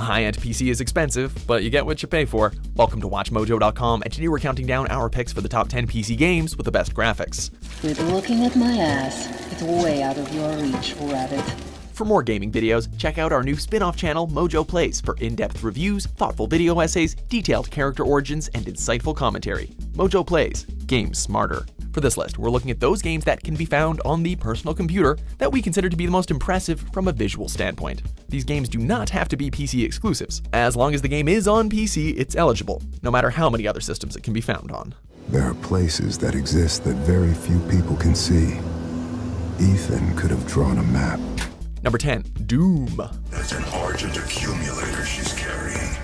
A high-end PC is expensive, but you get what you pay for. Welcome to WatchMojo.com, and today we're counting down our picks for the top 10 PC games with the best graphics. Quit looking at my ass. It's way out of your reach, rabbit. For more gaming videos, check out our new spin-off channel, Mojo Plays, for in-depth reviews, thoughtful video essays, detailed character origins, and insightful commentary. Mojo Plays, games smarter. For this list, we're looking at those games that can be found on the personal computer that we consider to be the most impressive from a visual standpoint. These games do not have to be PC exclusives. As long as the game is on PC, it's eligible, no matter how many other systems it can be found on. There are places that exist that very few people can see. Ethan could have drawn a map. Number 10, Doom. That's an Argent accumulator she's carrying.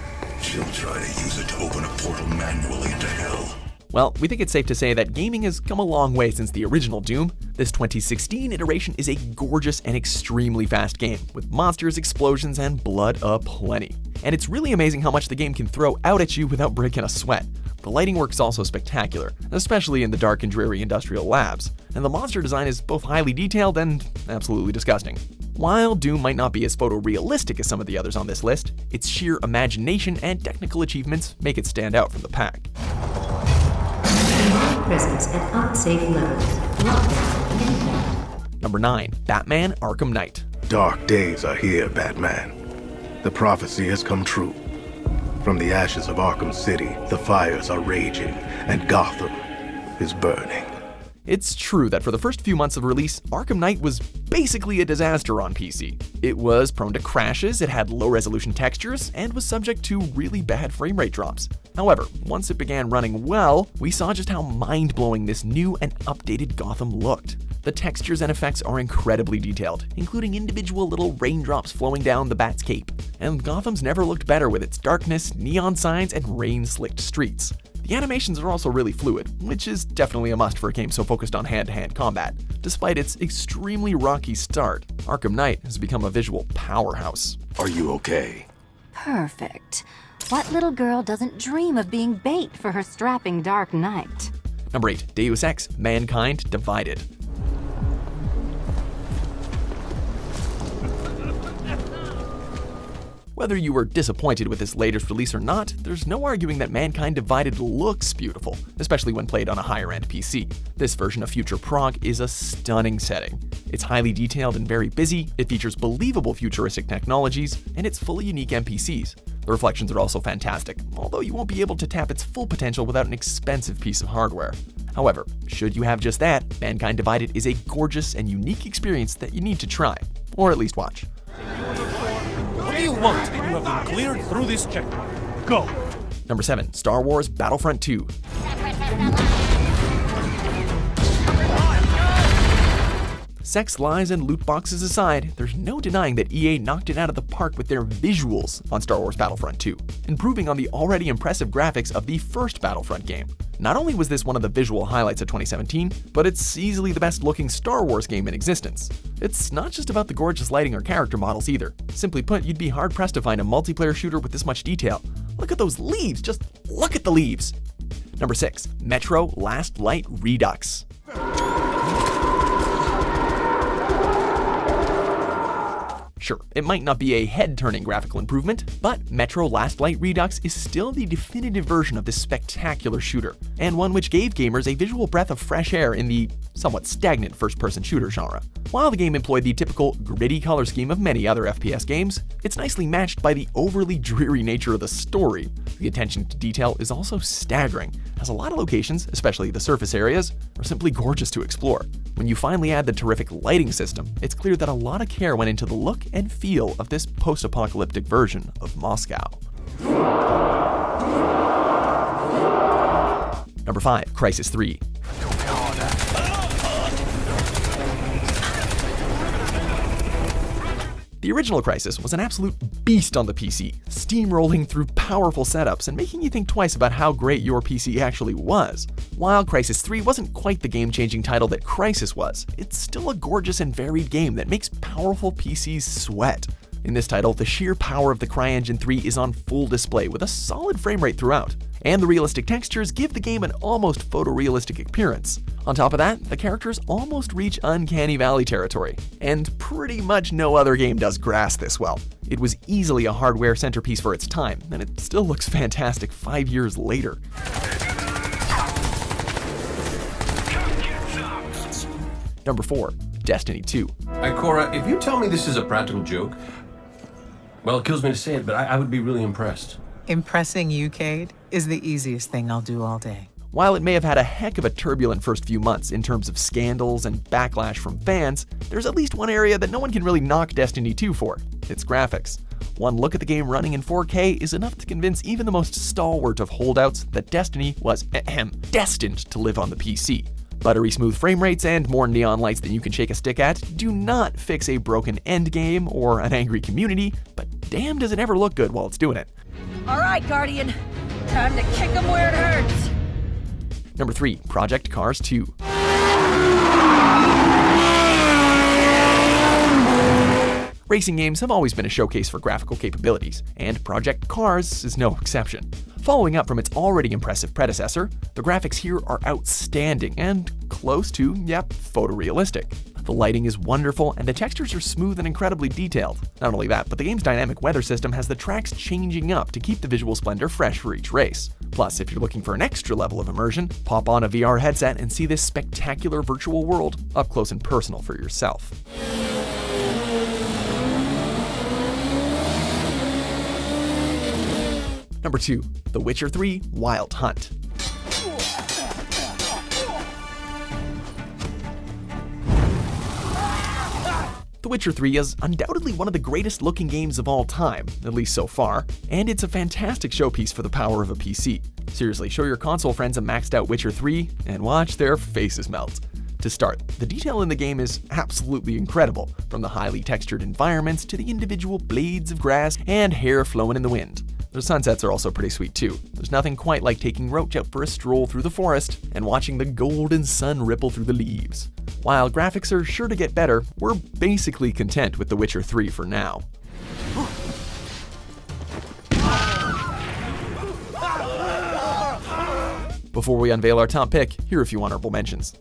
She'll try to use it to open a portal manually into hell. Well, we think it's safe to say that gaming has come a long way since the original Doom. This 2016 iteration is a gorgeous and extremely fast game, with monsters, explosions, and blood aplenty. And it's really amazing how much the game can throw out at you without breaking a sweat. The lighting work is also spectacular, especially in the dark and dreary industrial labs, and the monster design is both highly detailed and absolutely disgusting. While Doom might not be as photorealistic as some of the others on this list, its sheer imagination and technical achievements make it stand out from the pack. Presence at unsafe levels. Lockdown imminent. Number 9, Batman Arkham Knight. Dark days are here, Batman. The prophecy has come true. From the ashes of Arkham City, the fires are raging, and Gotham is burning. It's true that for the first few months of release, Arkham Knight was basically a disaster on PC. It was prone to crashes, it had low-resolution textures, and was subject to really bad frame rate drops. However, once it began running well, we saw just how mind-blowing this new and updated Gotham looked. The textures and effects are incredibly detailed, including individual little raindrops flowing down the Bat's cape. And Gotham's never looked better with its darkness, neon signs, and rain-slicked streets. The animations are also really fluid, which is definitely a must for a game so focused on hand-to-hand combat. Despite its extremely rocky start, Arkham Knight has become a visual powerhouse. Are you okay? Perfect. What little girl doesn't dream of being bait for her strapping Dark Knight? Number 8, Deus Ex: Mankind Divided. Whether you were disappointed with this latest release or not, there's no arguing that Mankind Divided looks beautiful, especially when played on a higher-end PC. This version of Future Prague is a stunning setting. It's highly detailed and very busy, it features believable futuristic technologies, and it's full of unique NPCs. The reflections are also fantastic, although you won't be able to tap its full potential without an expensive piece of hardware. However, should you have just that, Mankind Divided is a gorgeous and unique experience that you need to try, or at least watch. What do you want? You have been cleared through this checkpoint. Go! Number 7, Star Wars Battlefront 2. Sex, lies, and loot boxes aside, there's no denying that EA knocked it out of the park with their visuals on Star Wars Battlefront 2, improving on the already impressive graphics of the first Battlefront game. Not only was this one of the visual highlights of 2017, but it's easily the best looking Star Wars game in existence. It's not just about the gorgeous lighting or character models either. Simply put, you'd be hard pressed to find a multiplayer shooter with this much detail. Look at those leaves, just look at the leaves. Number 6, Metro Last Light Redux. Sure, it might not be a head-turning graphical improvement, but Metro Last Light Redux is still the definitive version of this spectacular shooter, and one which gave gamers a visual breath of fresh air in the somewhat stagnant first-person shooter genre. While the game employed the typical gritty color scheme of many other FPS games, it's nicely matched by the overly dreary nature of the story. The attention to detail is also staggering, as a lot of locations, especially the surface areas, are simply gorgeous to explore. When you finally add the terrific lighting system, it's clear that a lot of care went into the look and feel of this post-apocalyptic version of Moscow. Number 5, Crysis 3. The original Crysis was an absolute beast on the PC, steamrolling through powerful setups and making you think twice about how great your PC actually was. While Crysis 3 wasn't quite the game-changing title that Crysis was, it's still a gorgeous and varied game that makes powerful PCs sweat. In this title, the sheer power of the CryEngine 3 is on full display with a solid frame rate throughout, and the realistic textures give the game an almost photorealistic appearance. On top of that, the characters almost reach Uncanny Valley territory, and pretty much no other game does grass this well. It was easily a hardware centerpiece for its time, and it still looks fantastic 5 years later. Number 4. Destiny 2. Cora, if you tell me this is a practical joke, well, it kills me to say it, but I would be really impressed. Impressing you, Cade, is the easiest thing I'll do all day. While it may have had a heck of a turbulent first few months in terms of scandals and backlash from fans, there's at least one area that no one can really knock Destiny 2 for: its graphics. One look at the game running in 4K is enough to convince even the most stalwart of holdouts that Destiny was destined to live on the PC. Buttery smooth frame rates and more neon lights than you can shake a stick at do not fix a broken endgame or an angry community, but damn does it ever look good while it's doing it. All right, Guardian. Time to kick them where it hurts. Number 3. Project Cars 2. Racing games have always been a showcase for graphical capabilities, and Project Cars is no exception. Following up from its already impressive predecessor, the graphics here are outstanding and close to, photorealistic. The lighting is wonderful, and the textures are smooth and incredibly detailed. Not only that, but the game's dynamic weather system has the tracks changing up to keep the visual splendor fresh for each race. Plus, if you're looking for an extra level of immersion, pop on a VR headset and see this spectacular virtual world up close and personal for yourself. Number 2. The Witcher 3 Wild Hunt. The Witcher 3 is undoubtedly one of the greatest looking games of all time, at least so far, and it's a fantastic showpiece for the power of a PC. Seriously, show your console friends a maxed out Witcher 3 and watch their faces melt. To start, the detail in the game is absolutely incredible, from the highly textured environments to the individual blades of grass and hair flowing in the wind. The sunsets are also pretty sweet too. There's nothing quite like taking Roach out for a stroll through the forest and watching the golden sun ripple through the leaves. While graphics are sure to get better, we're basically content with The Witcher 3 for now. Before we unveil our top pick, here are a few honorable mentions.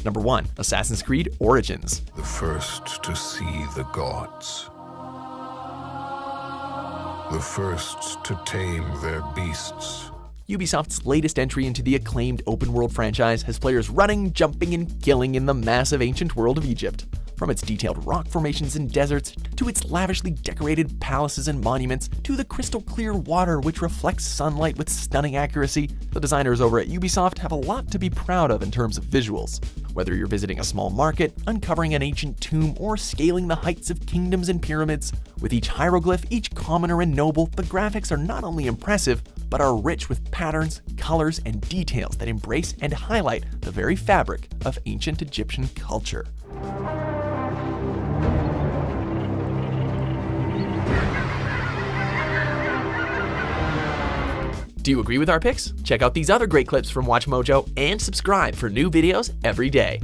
Number 1. Assassin's Creed Origins. The first to see the gods. The first to tame their beasts. Ubisoft's latest entry into the acclaimed open-world franchise has players running, jumping, and killing in the massive ancient world of Egypt. From its detailed rock formations and deserts, to its lavishly decorated palaces and monuments, to the crystal-clear water which reflects sunlight with stunning accuracy, the designers over at Ubisoft have a lot to be proud of in terms of visuals. Whether you're visiting a small market, uncovering an ancient tomb, or scaling the heights of kingdoms and pyramids, with each hieroglyph, each commoner and noble, the graphics are not only impressive, but are rich with patterns, colors, and details that embrace and highlight the very fabric of ancient Egyptian culture. Do you agree with our picks? Check out these other great clips from WatchMojo and subscribe for new videos every day.